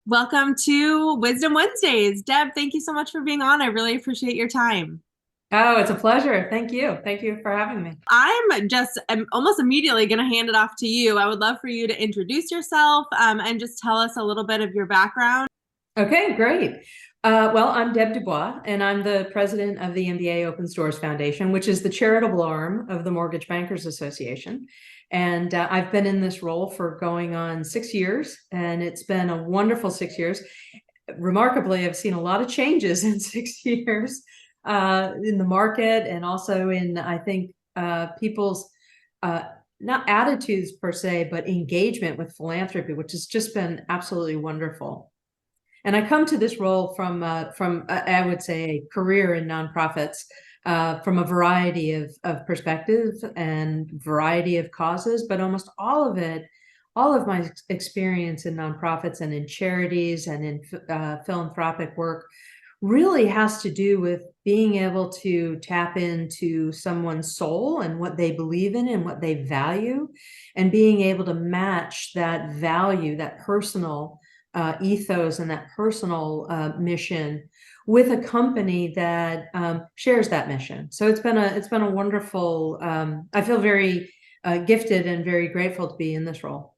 Welcome to Wisdom Wednesdays. Deb, thank you so much for being on. I really appreciate your time. Oh, it's a pleasure. Thank you. Thank you for having me. I'm almost immediately going to hand it off to you. I would love for you to introduce yourself and just tell us a little bit of your background. Okay, great. Well, I'm Deb Dubois, and I'm the president of the MBA Open Source Foundation, which is the charitable arm of the Mortgage Bankers Association. And I've been in this role for going on 6 years, and it's been a wonderful 6 years. Remarkably, I've seen a lot of changes in 6 years in the market and also in, I think, people's not attitudes per se, but engagement with philanthropy, which has just been absolutely wonderful. And I come to this role from I would say a career in nonprofits, from a variety of perspectives and variety of causes, but almost all of it, all of my experience in nonprofits and in charities and in philanthropic work really has to do with being able to tap into someone's soul and what they believe in and what they value, and being able to match that value, that personal ethos and that personal mission with a company that shares that mission. So it's been a wonderful. I feel very gifted and very grateful to be in this role.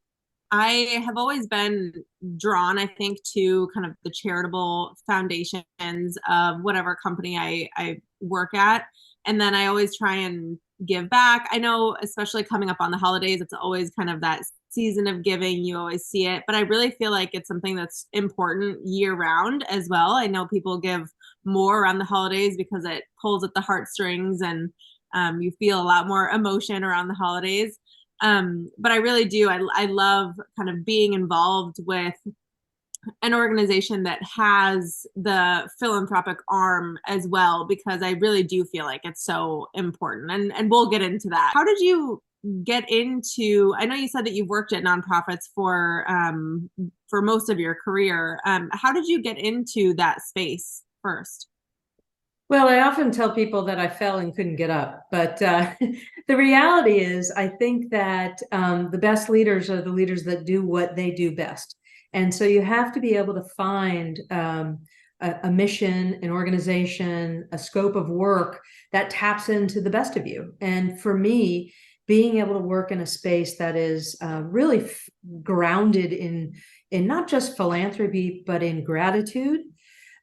I have always been drawn, I think, to kind of the charitable foundations of whatever company I work at. And then I always try and give back. I know, especially coming up on the holidays, it's always kind of that season of giving. You always see it. But I really feel like it's something that's important year round as well. I know people give more around the holidays because it pulls at the heartstrings and you feel a lot more emotion around the holidays. But I really do. I love kind of being involved with an organization that has the philanthropic arm as well, because I really do feel like it's so important. And we'll get into that. How did you get into, I know you said that you've worked at nonprofits for most of your career. How did you get into that space first? Well, I often tell people that I fell and couldn't get up, but the reality is, I think that the best leaders are the leaders that do what they do best. And so you have to be able to find a mission, an organization, a scope of work that taps into the best of you. And for me, being able to work in a space that is really grounded in not just philanthropy, but in gratitude,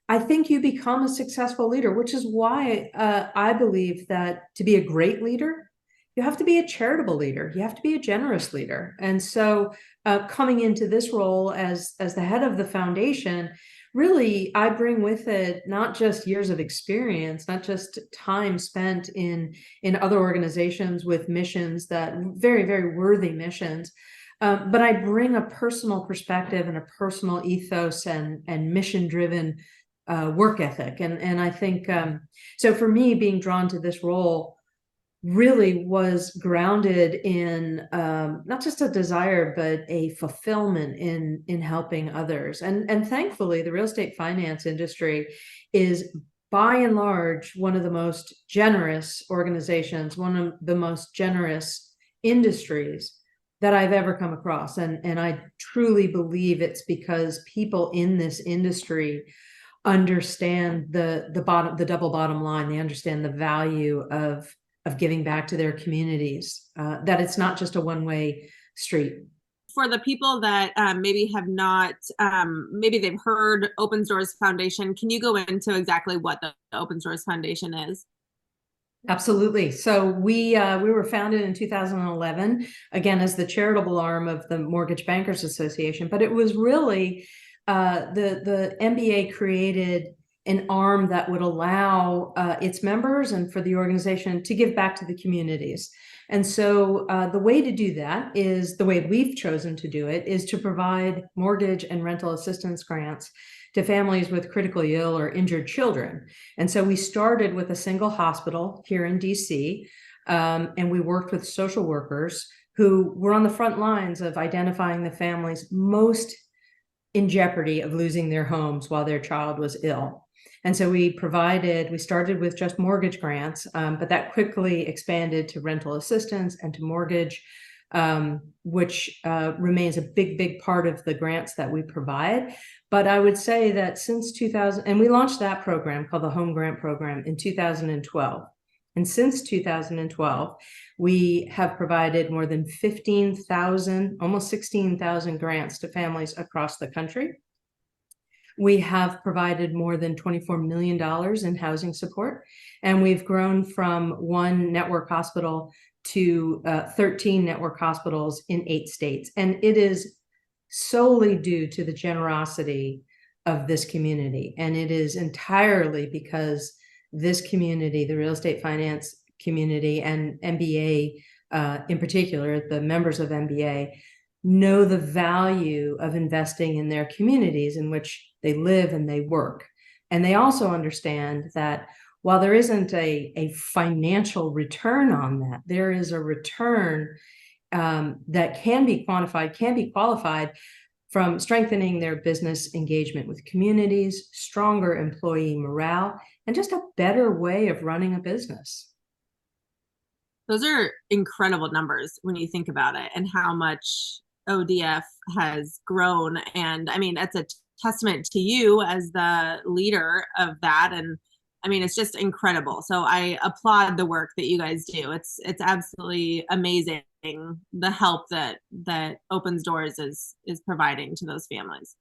I think you become a successful leader, which is why I believe that to be a great leader, you have to be a charitable leader. You have to be a generous leader. And so coming into this role as the head of the foundation, really, I bring with it not just years of experience, not just time spent in other organizations with missions, that very, very worthy missions, but I bring a personal perspective and a personal ethos and mission-driven work ethic. And I think, so for me, being drawn to this role really was grounded in not just a desire, but a fulfillment in helping others. And thankfully, the real estate finance industry is by and large one of the most generous organizations, one of the most generous industries that I've ever come across. And I truly believe it's because people in this industry understand the double bottom line. They understand the value of giving back to their communities, that it's not just a one-way street. For the people that maybe have not, maybe they've heard Open Source Foundation, can you go into exactly what the Open Source Foundation is? Absolutely. So we were founded in 2011, again, as the charitable arm of the Mortgage Bankers Association, but it was really the MBA created an arm that would allow its members and for the organization to give back to the communities. And so the way to do that is, the way we've chosen to do it, is to provide mortgage and rental assistance grants to families with critically ill or injured children. And so we started with a single hospital here in DC, and we worked with social workers who were on the front lines of identifying the families most in jeopardy of losing their homes while their child was ill. And so we started with just mortgage grants, but that quickly expanded to rental assistance and to mortgage. which remains a big part of the grants that we provide. But I would say that since 2000, and we launched that program called the Home Grant Program in 2012. And since 2012, we have provided more than 15,000, almost 16,000 grants to families across the country. We have provided more than $24 million in housing support, and we've grown from one network hospital to 13 network hospitals in 8 states. And it is solely due to the generosity of this community. And it is entirely because this community, the real estate finance community and MBA in particular, the members of MBA, know the value of investing in their communities in which they live and they work. And they also understand that while there isn't a financial return on that, there is a return that can be quantified, can be qualified from strengthening their business engagement with communities, stronger employee morale, and just a better way of running a business. Those are incredible numbers when you think about it and how much ODF has grown. And I mean, that's a testament to you as the leader of that. And I mean, it's just incredible. So I applaud the work that you guys do. It's absolutely amazing, the help that Opens Doors is providing to those families.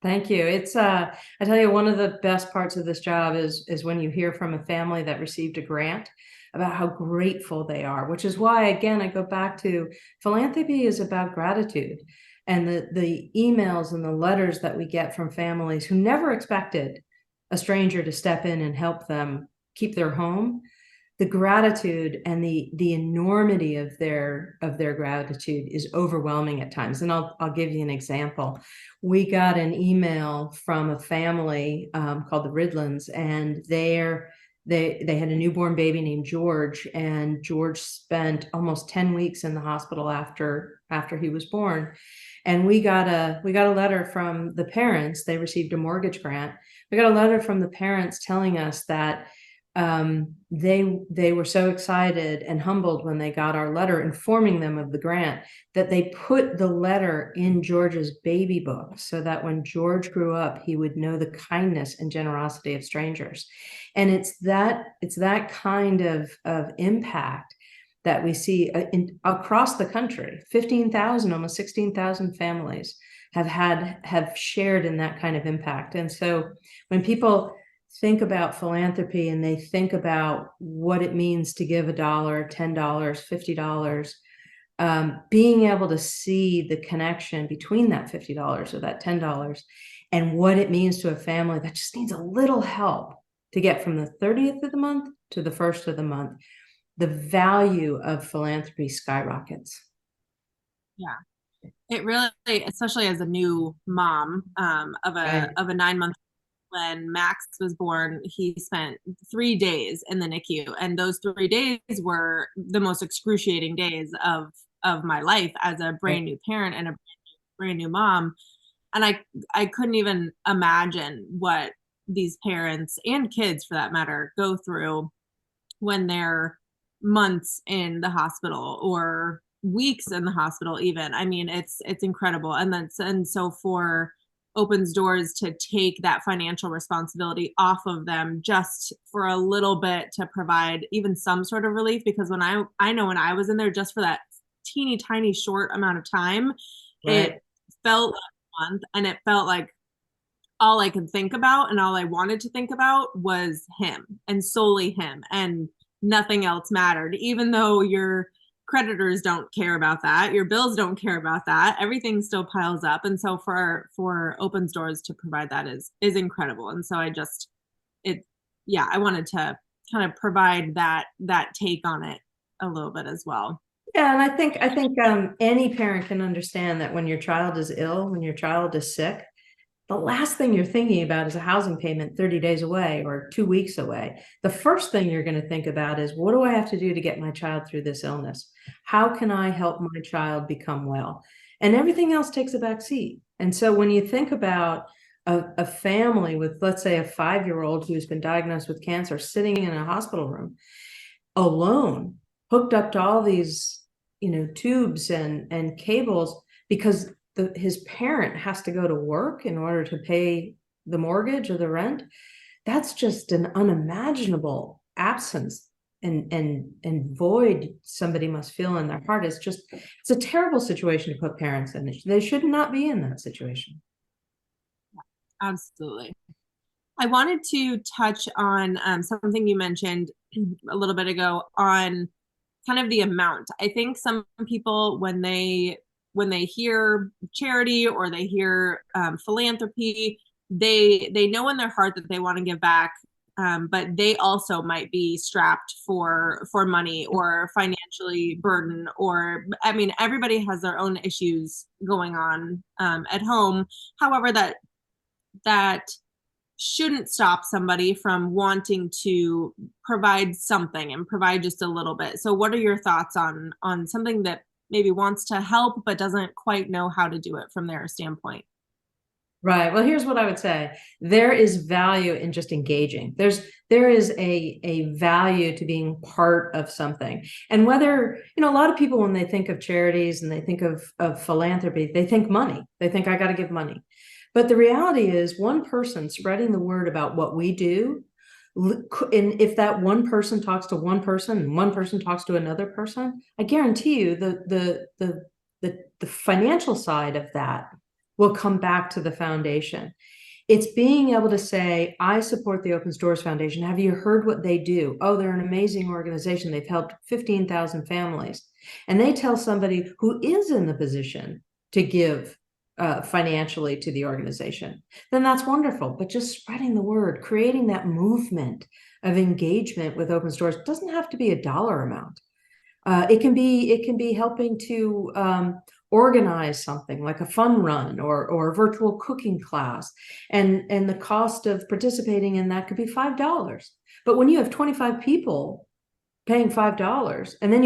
Thank you. It's I tell you, one of the best parts of this job is when you hear from a family that received a grant about how grateful they are, which is why, again, I go back to philanthropy is about gratitude. And the emails and the letters that we get from families who never expected a stranger to step in and help them keep their home, the gratitude and the enormity of their gratitude is overwhelming at times. And I'll give you an example. We got an email from a family called the Ridlands, and they had a newborn baby named George, and George spent almost 10 weeks in the hospital after he was born. And we got a letter from the parents. They received a mortgage grant. We got a letter from the parents telling us that they were so excited and humbled when they got our letter informing them of the grant that they put the letter in George's baby book so that when George grew up, he would know the kindness and generosity of strangers. And it's that kind of impact that we see across the country. 15,000, almost 16,000 families have shared in that kind of impact. And so when people think about philanthropy and they think about what it means to give $1, $10, $50, being able to see the connection between that $50 or that $10 and what it means to a family that just needs a little help to get from the 30th of the month to the 1st of the month, the value of philanthropy skyrockets. Yeah, it really, especially as a new mom of a 9-month. When Max was born, he spent 3 days in the NICU, and those 3 days were the most excruciating days of my life as a brand new parent and a brand new mom. And I couldn't even imagine what these parents and kids, for that matter, go through when they're months in the hospital or weeks in the hospital even. I mean, it's incredible. And so for Opens Doors to take that financial responsibility off of them just for a little bit to provide even some sort of relief, because when I know when I was in there just for that teeny tiny short amount of time, Right. It felt like a month, and it felt like all I could think about and all I wanted to think about was him and solely him, and nothing else mattered, even though your creditors don't care about that, your bills don't care about that, everything still piles up. And so for Opens Doors to provide that is incredible. And so I wanted to kind of provide that take on it a little bit as well. Yeah, and I think any parent can understand that when your child is ill, when your child is sick, the last thing you're thinking about is a housing payment 30 days away or 2 weeks away. The first thing you're going to think about is, what do I have to do to get my child through this illness? How can I help my child become well? And everything else takes a back seat. And so when you think about a family with, let's say, a 5-year-old who's been diagnosed with cancer sitting in a hospital room alone, hooked up to all these tubes and cables because his parent has to go to work in order to pay the mortgage or the rent. That's just an unimaginable absence and void somebody must feel in their heart. It's a terrible situation to put parents in. They should not be in that situation. Absolutely. I wanted to touch on something you mentioned a little bit ago on kind of the amount. I think some people, when they hear charity or they hear philanthropy, they know in their heart that they want to give back, but they also might be strapped for money or financially burdened. Or I mean, everybody has their own issues going on at home. However, that shouldn't stop somebody from wanting to provide something and provide just a little bit. So what are your thoughts on something that maybe wants to help but doesn't quite know how to do it from their standpoint? Right. Well, here's what I would say. There is value in just engaging. There is a value to being part of something. And whether, a lot of people, when they think of charities and they think of philanthropy, they think money. They think I got to give money. But the reality is one person spreading the word about what we do, and if that one person talks to one person and one person talks to another person, I guarantee you the financial side of that will come back to the foundation. It's being able to say, I support the Open Doors Foundation. Have you heard what they do? Oh, they're an amazing organization. They've helped 15,000 families. And they tell somebody who is in the position to give financially to the organization, then that's wonderful. But just spreading the word, creating that movement of engagement with Open Doors doesn't have to be a dollar amount. It can be helping to organize something like a fun run or a virtual cooking class, and the cost of participating in that could be $5. But when you have 25 people paying $5, and then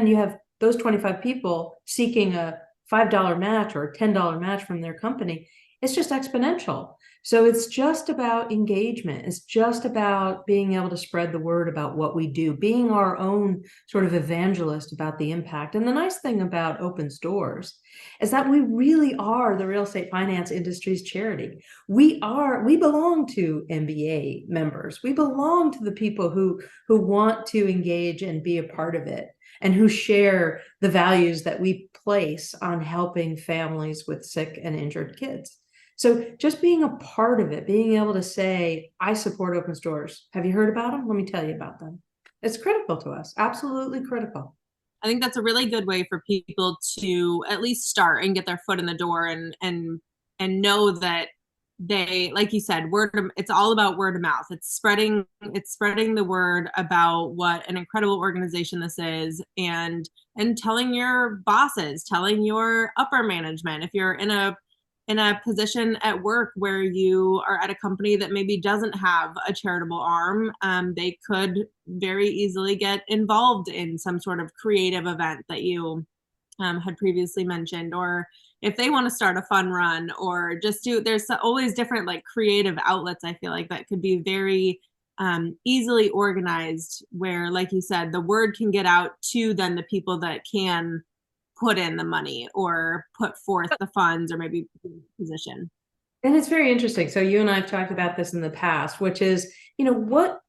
you have those 25 people seeking a $5 match or a $10 match from their company, it's just exponential. So it's just about engagement. It's just about being able to spread the word about what we do, being our own sort of evangelist about the impact. And the nice thing about Open Doors is that we really are the real estate finance industry's charity. We belong to MBA members. We belong to the people who want to engage and be a part of it, and who share the values that we place on helping families with sick and injured kids. So just being a part of it, being able to say, I support Open Doors. Have you heard about them? Let me tell you about them. It's critical to us, absolutely critical. I think that's a really good way for people to at least start and get their foot in the door and know that they, like you said, it's all about word of mouth. It's spreading the word about what an incredible organization this is, and telling your bosses, telling your upper management. If you're in a position at work where you are at a company that maybe doesn't have a charitable arm, they could very easily get involved in some sort of creative event that you had previously mentioned. Or if they want to start a fun run, or just there's always different like creative outlets, I feel like, that could be very easily organized, where, like you said, the word can get out to then the people that can put in the money or put forth the funds, or maybe position. And it's very interesting. So you and I have talked about this in the past, which is, what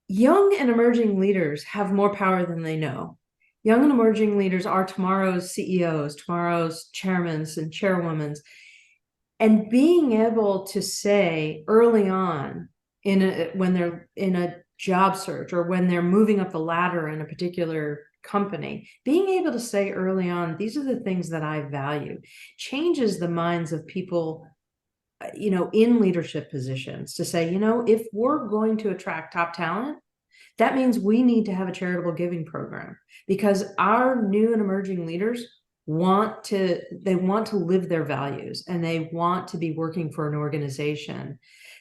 young and emerging leaders have more power than they know. Young and emerging leaders are tomorrow's CEOs, tomorrow's chairmen and chairwomen. And being able to say early on when they're in a job search, or when they're moving up the ladder in a particular company, being able to say early on, these are the things that I value, changes the minds of people, in leadership positions, to say, if we're going to attract top talent, that means we need to have a charitable giving program, because our new and emerging leaders want to live their values, and they want to be working for an organization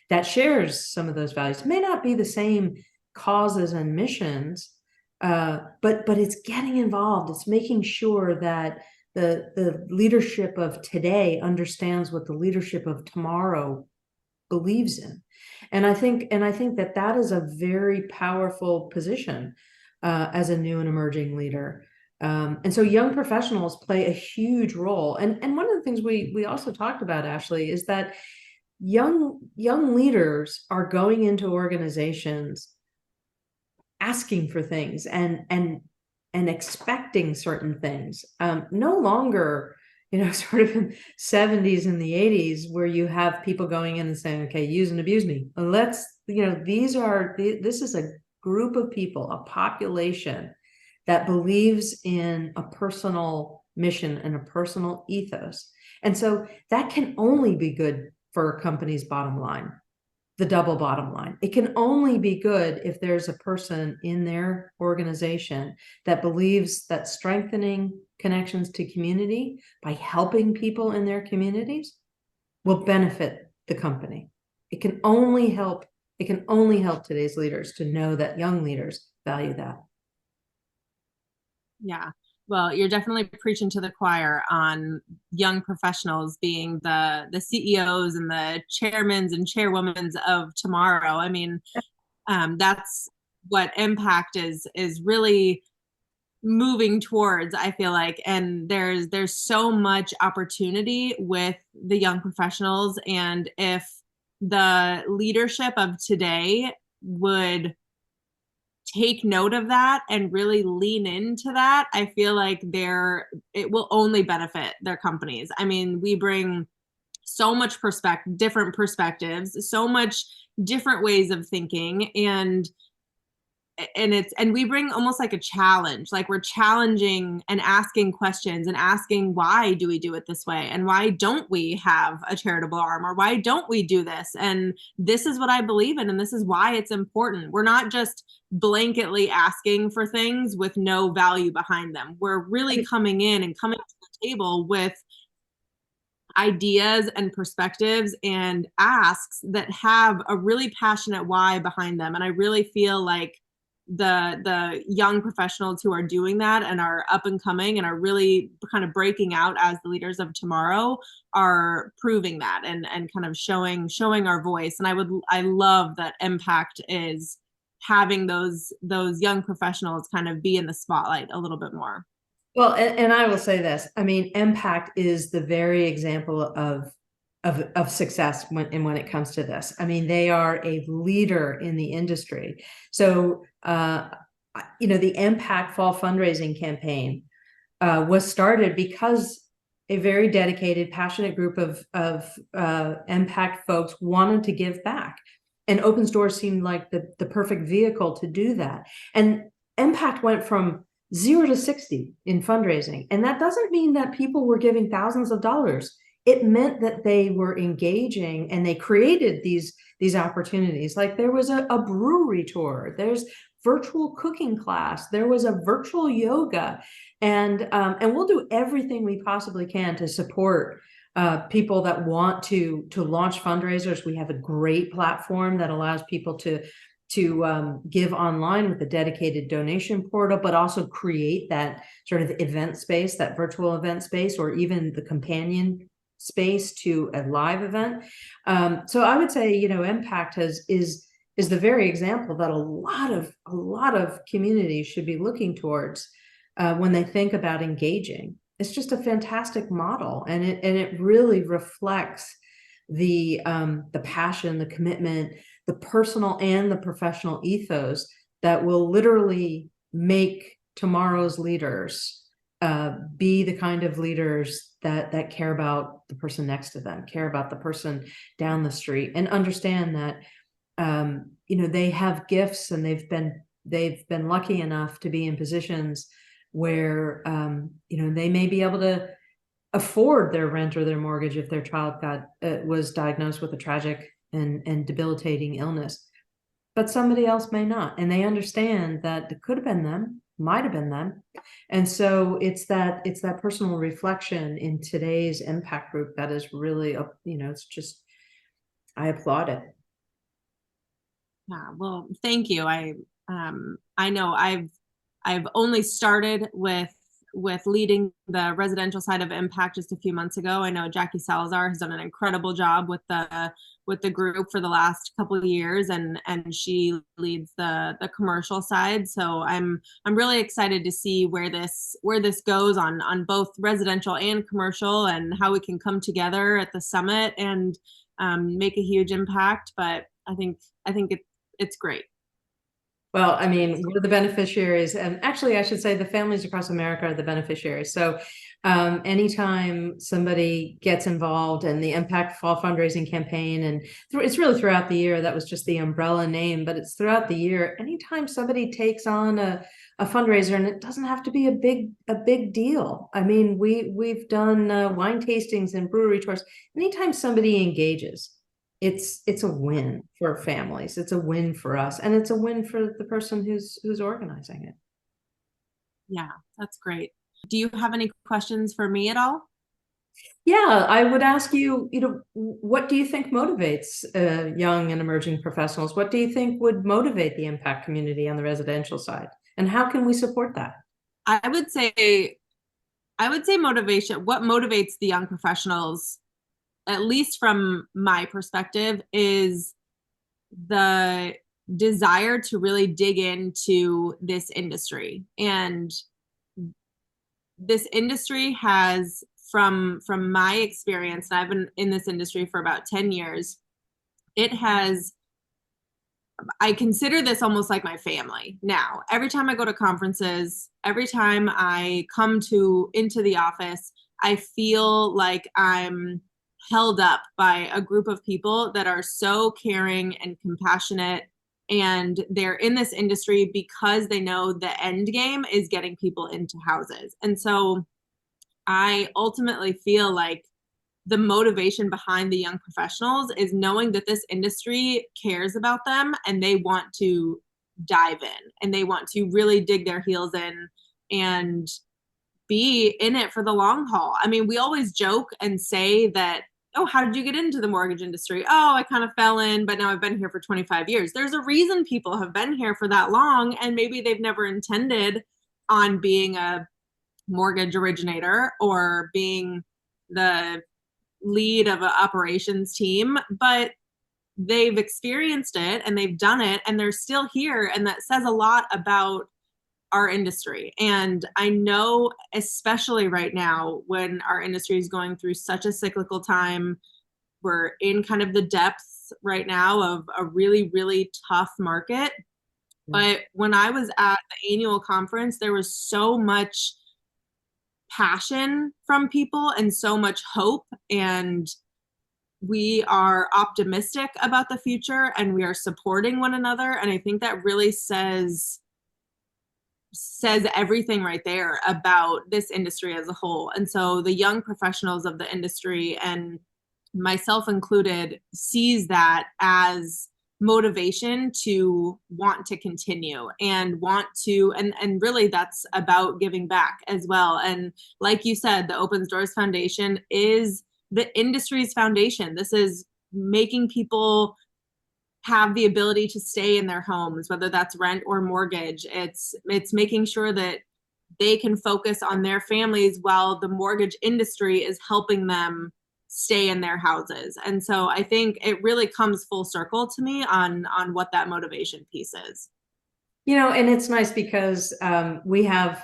that shares some of those values. It may not be the same causes and missions, but it's getting involved. It's making sure that the leadership of today understands what the leadership of tomorrow believes in. And I think that is a very powerful position as a new and emerging leader. And so young professionals play a huge role. And one of the things we also talked about, Ashley, is that young leaders are going into organizations asking for things and expecting certain things. No longer, sort of in 70s and the 80s where you have people going in and saying, okay, use and abuse me. This is a group of people, a population that believes in a personal mission and a personal ethos. And so that can only be good for a company's bottom line, the double bottom line. It can only be good if there's a person in their organization that believes that strengthening connections to community by helping people in their communities will benefit the company. It can only help today's leaders to know that young leaders value that. Yeah. Well, you're definitely preaching to the choir on young professionals being the CEOs and the chairmans and chairwomen of tomorrow. I mean, that's what impact is really moving towards, I feel like. And there's so much opportunity with the young professionals. And if the leadership of today would take note of that and really lean into that, I feel like it will only benefit their companies. I mean, we bring so much different perspectives, so much different ways of thinking, and we bring almost like a challenge, like we're challenging and asking questions and asking, why do we do it this way, and why don't we have a charitable arm, or why don't we do this, and this is what I believe in and this is why it's important. We're not just blanketly asking for things with no value behind them. We're really coming to the table with ideas and perspectives and asks that have a really passionate why behind them. And I really feel like the young professionals who are doing that and are up and coming and are really kind of breaking out as the leaders of tomorrow are proving that and kind of showing our voice. And I love that Impact is having those young professionals kind of be in the spotlight a little bit more. Well, and I will say this. I mean, Impact is the very example of success when it comes to this. I mean, they are a leader in the industry. So, the Impact Fall fundraising campaign was started because a very dedicated, passionate group of Impact folks wanted to give back, and Opens Doors seemed like the perfect vehicle to do that. And Impact went from 0 to 60 in fundraising. And that doesn't mean that people were giving thousands of dollars. It meant that they were engaging and they created these opportunities. Like there was a brewery tour, there's virtual cooking class, there was a virtual yoga, and we'll do everything we possibly can to support people that want to launch fundraisers. We have a great platform that allows people to give online with a dedicated donation portal, but also create that sort of event space, that virtual event space, or even the companion space to a live event. So I would say, Impact is the very example that a lot of communities should be looking towards when they think about engaging. It's just a fantastic model, and it really reflects the passion, the commitment, the personal and the professional ethos that will literally make tomorrow's leaders be the kind of leaders that care about the person next to them, care about the person down the street, and understand that they have gifts, and they've been lucky enough to be in positions where they may be able to afford their rent or their mortgage if their child was diagnosed with a tragic and debilitating illness, but somebody else may not, and they understand that it could have been them, might have been them. And so it's that personal reflection in today's Impact group that is really it's just, I applaud it. Yeah, well, thank you. I know I've only started with with leading the residential side of Impact just a few months ago. I know Jackie Salazar has done an incredible job with the group for the last couple of years, and she leads the commercial side. So I'm really excited to see where this goes on both residential and commercial, and how we can come together at the summit and make a huge impact. But I think it's great. Well, I mean, we're the beneficiaries, and actually, I should say the families across America are the beneficiaries. So, anytime somebody gets involved in the Impact Fall fundraising campaign, and it's really throughout the year, that was just the umbrella name, but it's throughout the year. Anytime somebody takes on a fundraiser, and it doesn't have to be a big deal. I mean, we've done wine tastings and brewery tours. Anytime somebody engages, it's a win for families. It's a win for us, and it's a win for the person who's organizing it. Yeah, that's great. Do you have any questions for me at all? Yeah, I would ask you, what do you think motivates young and emerging professionals? What do you think would motivate the impact community on the residential side? And how can we support that? I would say motivation. What motivates the young professionals, at least from my perspective, is the desire to really dig into this industry. And this industry has, from my experience, and I've been in this industry for about 10 years, it has, I consider this almost like my family now. Every time I go to conferences, every time I come into the office, I feel like I'm held up by a group of people that are so caring and compassionate, and they're in this industry because they know the end game is getting people into houses. And so I ultimately feel like the motivation behind the young professionals is knowing that this industry cares about them, and they want to dive in, and they want to really dig their heels in and be in it for the long haul. I mean, we always joke and say that, oh, how did you get into the mortgage industry? Oh, I kind of fell in, but now I've been here for 25 years. There's a reason people have been here for that long, and maybe they've never intended on being a mortgage originator or being the lead of an operations team, but they've experienced it and they've done it and they're still here. And that says a lot about our industry. And I know, especially right now, when our industry is going through such a cyclical time, we're in kind of the depths right now of a really, really tough market. But when I was at the annual conference, there was so much passion from people and so much hope, and we are optimistic about the future, and we are supporting one another. And I think that really says everything right there about this industry as a whole. And so the young professionals of the industry, and myself included, sees that as motivation to want to continue and want to, and really that's about giving back as well. And like you said, the Opens Doors Foundation is the industry's foundation. This is making people have the ability to stay in their homes, whether that's rent or mortgage. It's making sure that they can focus on their families while the mortgage industry is helping them stay in their houses. And so I think it really comes full circle to me on what that motivation piece is. And it's nice because we have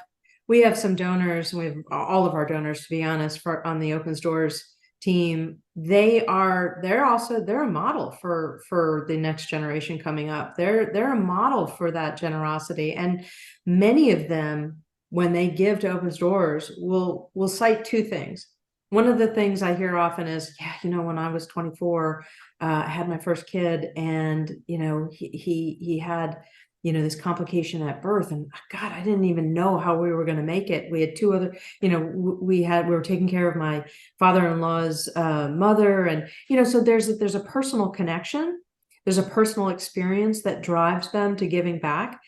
some donors. We have all of our donors, to be honest, on the Opens Doors team. They're a model for the next generation coming up. They're a model for that generosity, and many of them, when they give to Opens Doors, will cite two things. One of the things I hear often is, when I was 24, I had my first kid, and he had this complication at birth, and God, I didn't even know how we were going to make it. We had two other, we were taking care of my father-in-law's mother, and so there's a personal connection, there's a personal experience that drives them to giving back.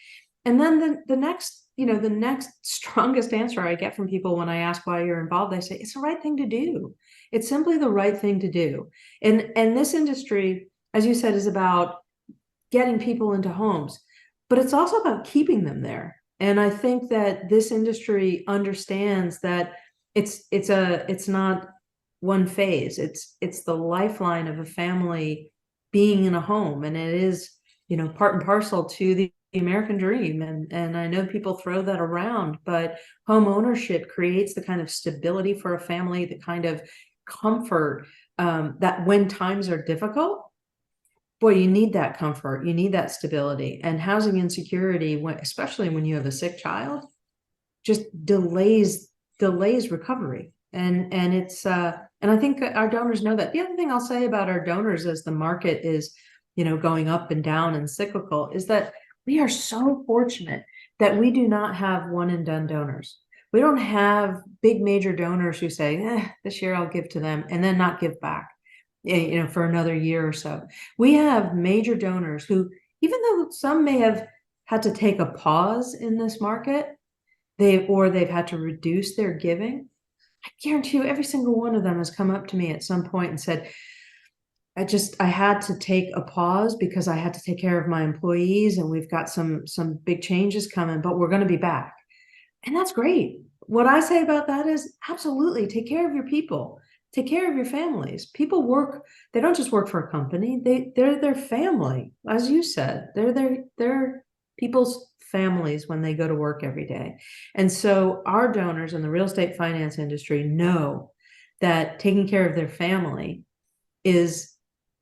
And then the next strongest answer I get from people when I ask why you're involved, they say, it's the right thing to do. It's simply the right thing to do. And this industry, as you said, is about getting people into homes, but it's also about keeping them there. And I think that this industry understands that it's not one phase. It's the lifeline of a family being in a home, and it is, part and parcel to the American dream. And I know people throw that around, but home ownership creates the kind of stability for a family, the kind of comfort, that when times are difficult, boy, you need that comfort, you need that stability. And housing insecurity, especially when you have a sick child, just delays recovery. And it's and I think our donors know that. The other thing I'll say about our donors, as the market is, going up and down and cyclical, is that we are so fortunate that we do not have one and done donors. We don't have big major donors who say, this year I'll give to them and then not give back, for another year or so. We have major donors who, even though some may have had to take a pause in this market, they've had to reduce their giving. I guarantee you every single one of them has come up to me at some point and said, I had to take a pause because I had to take care of my employees, and we've got some big changes coming, but we're going to be back. And that's great. What I say about that is absolutely take care of your people, take care of your families. People work, they don't just work for a company, they're their family. As you said, they're people's families when they go to work every day. And so our donors in the real estate finance industry know that taking care of their family is,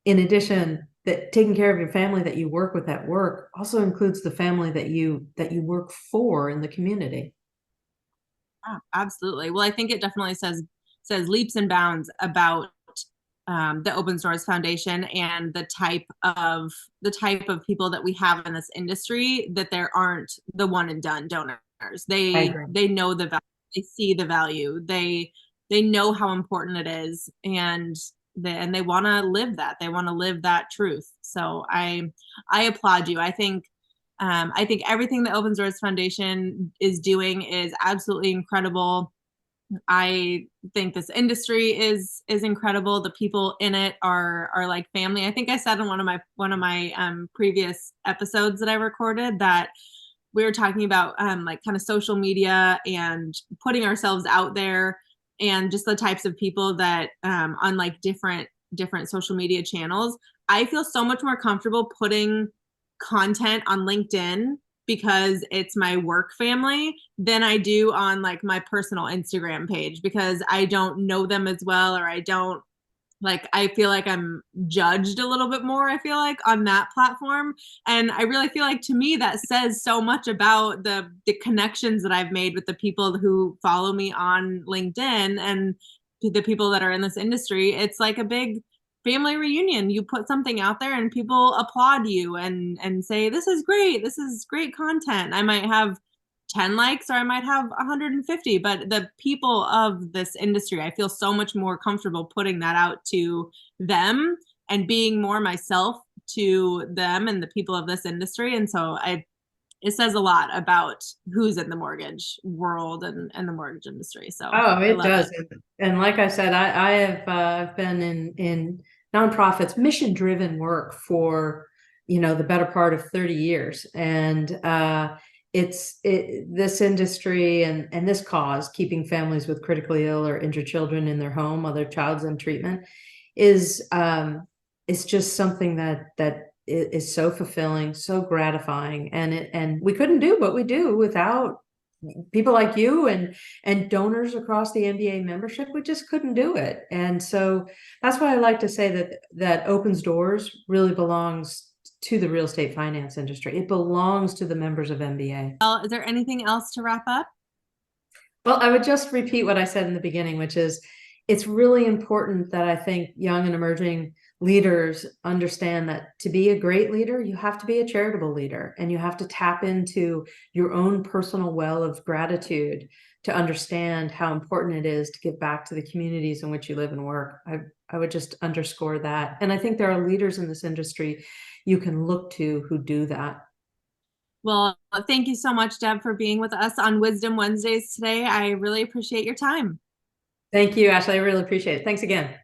in addition, that taking care of your family that you work with at work also includes the family that you work for in the community. Yeah, absolutely. Well, I think it definitely says leaps and bounds about the Open Source Foundation and the type of people that we have in this industry, that there aren't the one and done donors. I They agree. they know the value, they see the value, they know how important it is, and they want to live that. They want to live that truth. So I applaud you. I think everything the Open Source Foundation is doing is absolutely incredible. I think this industry is incredible. The people in it are like family. I think I said in one of my previous episodes that I recorded that we were talking about like kind of social media and putting ourselves out there, and just the types of people that on like different social media channels. I feel so much more comfortable putting content on LinkedIn because it's my work family than I do on like my personal Instagram page, because I don't know them as well, or I don't like, I feel like I'm judged a little bit more, I feel like, on that platform. And I really feel like, to me, that says so much about the connections that I've made with the people who follow me on LinkedIn and the people that are in this industry. It's like a big family reunion. You put something out there and people applaud you and say, this is great, this is great content. I might have 10 likes or I might have 150, but the people of this industry, I feel so much more comfortable putting that out to them and being more myself to them and the people of this industry. And so it says a lot about who's in the mortgage world and the mortgage industry. So Oh, I it love it. does. And like I said, I have been in nonprofits, mission-driven work for, the better part of 30 years. And this industry and this cause, keeping families with critically ill or injured children in their home while their child's in treatment, is just something that is so fulfilling, so gratifying. And we couldn't do what we do without people like you and donors across the MBA membership. We just couldn't do it. And so that's why I like to say that opens doors really belongs to the real estate finance industry. It belongs to the members of MBA. Well, is there anything else to wrap up? Well, I would just repeat what I said in the beginning, which is it's really important that I think young and emerging leaders understand that to be a great leader, you have to be a charitable leader, and you have to tap into your own personal well of gratitude to understand how important it is to give back to the communities in which you live and work. I would just underscore that. And I think there are leaders in this industry you can look to who do that. Well, thank you so much, Deb, for being with us on Wisdom Wednesdays today. I really appreciate your time. Thank you, Ashley. I really appreciate it. Thanks again.